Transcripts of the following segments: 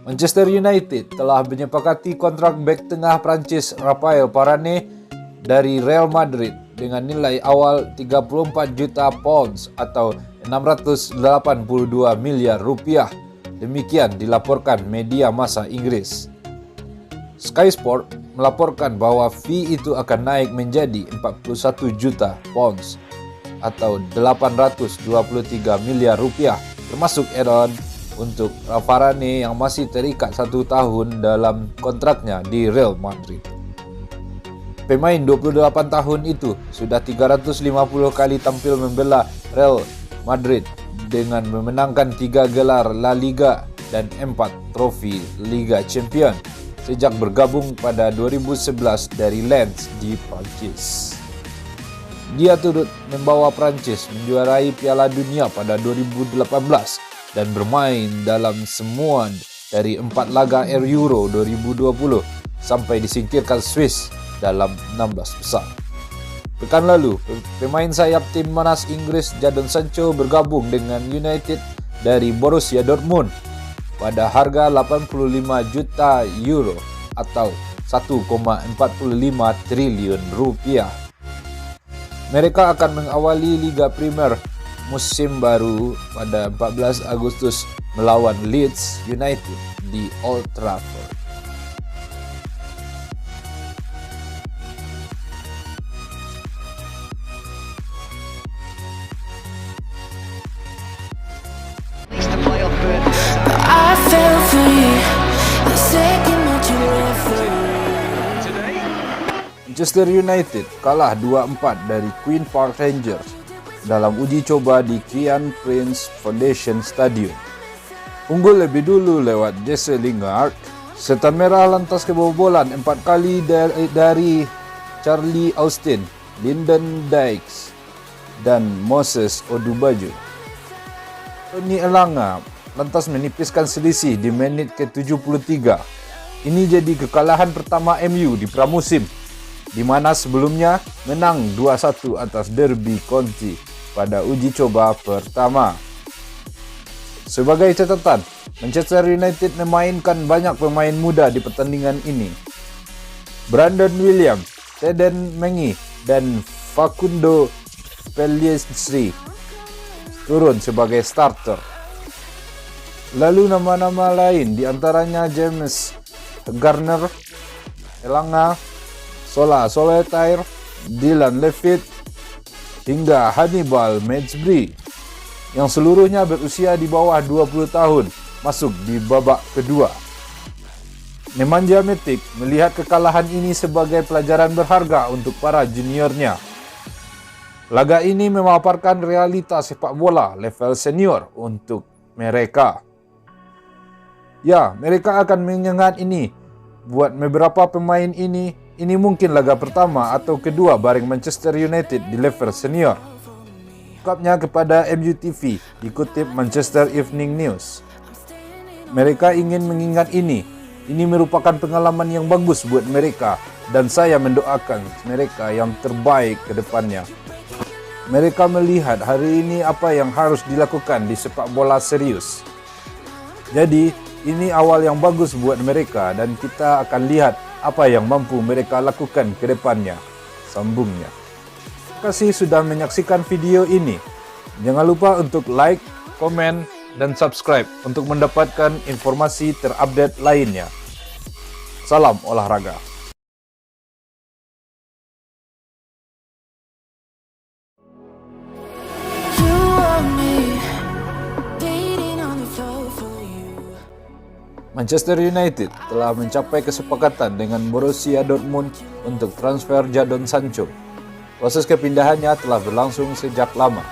Manchester United telah menyepakati kontrak bek tengah Prancis Raphael Varane dari Real Madrid dengan nilai awal 34 juta pounds atau 682 miliar rupiah. Demikian dilaporkan media massa Inggris. Sky Sport melaporkan bahwa fee itu akan naik menjadi 41 juta pounds atau 823 miliar rupiah, termasuk add-on untuk Varane yang masih terikat 1 tahun dalam kontraknya di Real Madrid. Pemain 28 tahun itu sudah 350 kali tampil membela Real Madrid dengan memenangkan 3 gelar La Liga dan 4 trofi Liga Champions sejak bergabung pada 2011 dari Lens di Prancis. Dia turut membawa Prancis menjuarai Piala Dunia pada 2018 dan bermain dalam semua dari 4 laga Euro 2020 sampai disingkirkan Swiss dalam 16 besar. Pekan lalu, pemain sayap timnas Inggris Jadon Sancho bergabung dengan United dari Borussia Dortmund pada harga 85 juta euro atau 1,45 triliun rupiah. Mereka akan mengawali Liga Premier musim baru pada 14 Agustus melawan Leeds United di Old Trafford. Manchester United kalah 2-4 dari Queen Park Rangers dalam uji coba di Kian Prince Foundation Stadium. Unggul lebih dulu lewat Jesse Lingard, setan merah lantas kebobolan 4 kali dari Charlie Austin, Lyndon Dykes, dan Moses Odubajo. Tony Elanga lantas menipiskan selisih di menit ke-73. Ini jadi kekalahan pertama MU di pramusim, di mana sebelumnya menang 2-1 atas Derby County pada uji coba pertama. Sebagai catatan, Manchester United memainkan banyak pemain muda di pertandingan ini. Brandon Williams, Teden Mengi, dan Facundo Pelliestri turun sebagai starter. Lalu nama-nama lain diantaranya James Garner, Elanga, Sola Solitaire, Dylan Levitt, hingga Hannibal Mejbri yang seluruhnya berusia di bawah 20 tahun masuk di babak kedua. Nemanja Matic melihat kekalahan ini sebagai pelajaran berharga untuk para juniornya. Laga ini memaparkan realitas sepak bola level senior untuk mereka. Ya, mereka akan menyengat ini. Buat beberapa pemain ini mungkin laga pertama atau kedua bareng Manchester United di level senior. Ungkapnya kepada MUTV, dikutip Manchester Evening News. Mereka ingin mengingat ini. Ini merupakan pengalaman yang bagus buat mereka dan saya mendoakan mereka yang terbaik ke depannya. Mereka melihat hari ini apa yang harus dilakukan di sepak bola serius. Jadi, ini awal yang bagus buat mereka dan kita akan lihat apa yang mampu mereka lakukan ke depannya, sambungnya. Terima kasih sudah menyaksikan video ini. Jangan lupa untuk like, komen, dan subscribe untuk mendapatkan informasi terupdate lainnya. Salam olahraga. Manchester United telah mencapai kesepakatan dengan Borussia Dortmund untuk transfer Jadon Sancho. Proses kepindahannya telah berlangsung sejak lama.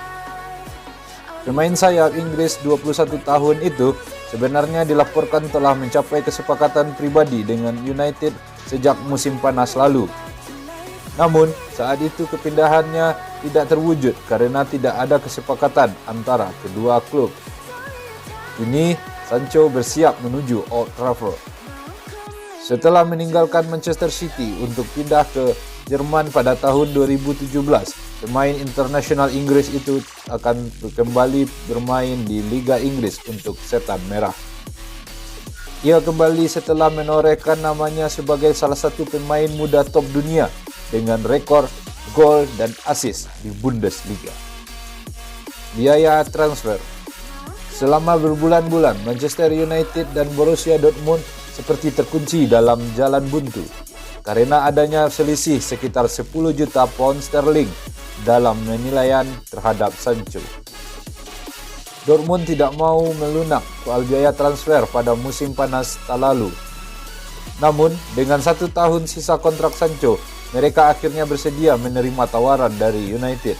Pemain sayap Inggris 21 tahun itu sebenarnya dilaporkan telah mencapai kesepakatan pribadi dengan United sejak musim panas lalu. Namun, saat itu kepindahannya tidak terwujud karena tidak ada kesepakatan antara kedua klub. Kini, Sancho bersiap menuju Old Trafford. Setelah meninggalkan Manchester City untuk pindah ke Jerman pada tahun 2017, pemain internasional Inggris itu akan kembali bermain di Liga Inggris untuk Setan Merah. Ia kembali setelah menorehkan namanya sebagai salah satu pemain muda top dunia dengan rekor gol dan assist di Bundesliga. Biaya transfer. Selama berbulan-bulan, Manchester United dan Borussia Dortmund seperti terkunci dalam jalan buntu karena adanya selisih sekitar 10 juta pound sterling dalam penilaian terhadap Sancho. Dortmund tidak mau melunak soal biaya transfer pada musim panas tak lalu. Namun, dengan 1 tahun sisa kontrak Sancho, mereka akhirnya bersedia menerima tawaran dari United.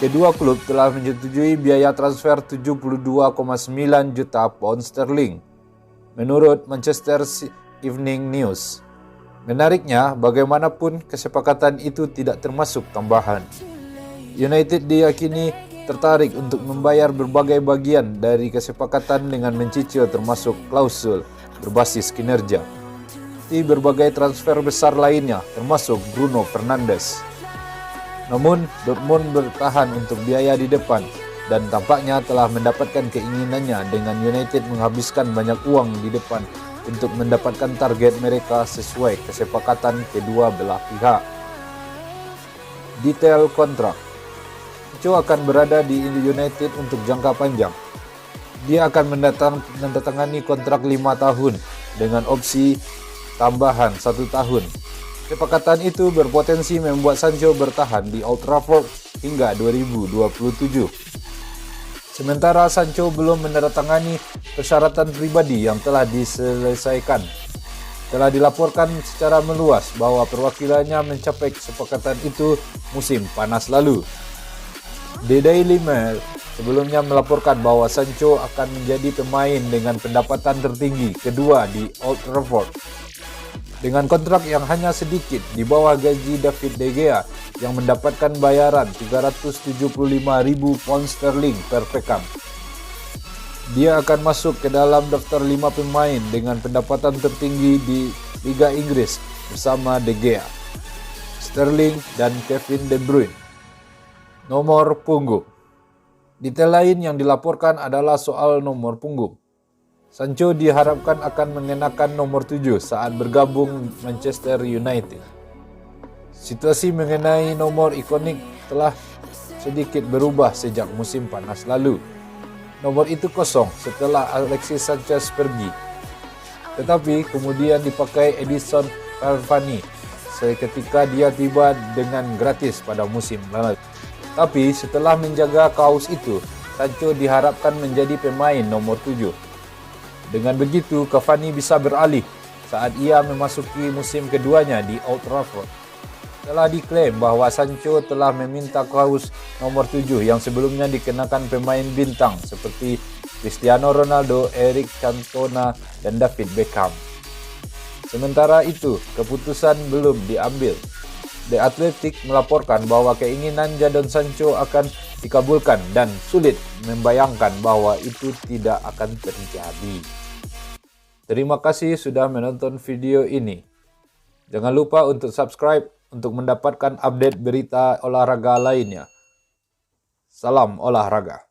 Kedua klub telah menyetujui biaya transfer 72,9 juta pound sterling, menurut Manchester Evening News. Menariknya, bagaimanapun kesepakatan itu tidak termasuk tambahan. United diyakini tertarik untuk membayar berbagai bagian dari kesepakatan dengan mencicil termasuk klausul berbasis kinerja di berbagai transfer besar lainnya termasuk Bruno Fernandes. Namun Dortmund bertahan untuk biaya di depan dan tampaknya telah mendapatkan keinginannya dengan United menghabiskan banyak uang di depan untuk mendapatkan target mereka sesuai kesepakatan kedua belah pihak. Detail kontrak. Sancho akan berada di United untuk jangka panjang. Dia akan mendatangani kontrak 5 tahun dengan opsi tambahan 1 tahun. Kesepakatan itu berpotensi membuat Sancho bertahan di Old Trafford hingga 2027. Sementara Sancho belum menandatangani persyaratan pribadi yang telah diselesaikan. Telah dilaporkan secara meluas bahwa perwakilannya mencapai kesepakatan itu musim panas lalu. The Daily Mail sebelumnya melaporkan bahwa Sancho akan menjadi pemain dengan pendapatan tertinggi kedua di Old Trafford. Dengan kontrak yang hanya sedikit di bawah gaji David De Gea yang mendapatkan bayaran 375.000 pound sterling per pekan. Dia akan masuk ke dalam daftar 5 pemain dengan pendapatan tertinggi di Liga Inggris bersama De Gea, Sterling, dan Kevin De Bruyne. Nomor punggung. Detail lain yang dilaporkan adalah soal nomor punggung. Sancho diharapkan akan mengenakan nomor 7 saat bergabung Manchester United. Situasi mengenai nomor ikonik telah sedikit berubah sejak musim panas lalu. Nomor itu kosong setelah Alexis Sanchez pergi. Tetapi kemudian dipakai Edinson Cavani seketika dia tiba dengan gratis pada musim lalu. Tapi setelah menjaga kaos itu, Sancho diharapkan menjadi pemain nomor 7. Dengan begitu, Cavani bisa beralih saat ia memasuki musim keduanya di Old Trafford. Telah diklaim bahwa Sancho telah meminta kaos nomor 7 yang sebelumnya dikenakan pemain bintang seperti Cristiano Ronaldo, Eric Cantona, dan David Beckham. Sementara itu, keputusan belum diambil. The Athletic melaporkan bahwa keinginan Jadon Sancho akan dikabulkan dan sulit membayangkan bahwa itu tidak akan terjadi. Terima kasih sudah menonton video ini. Jangan lupa untuk subscribe untuk mendapatkan update berita olahraga lainnya. Salam olahraga.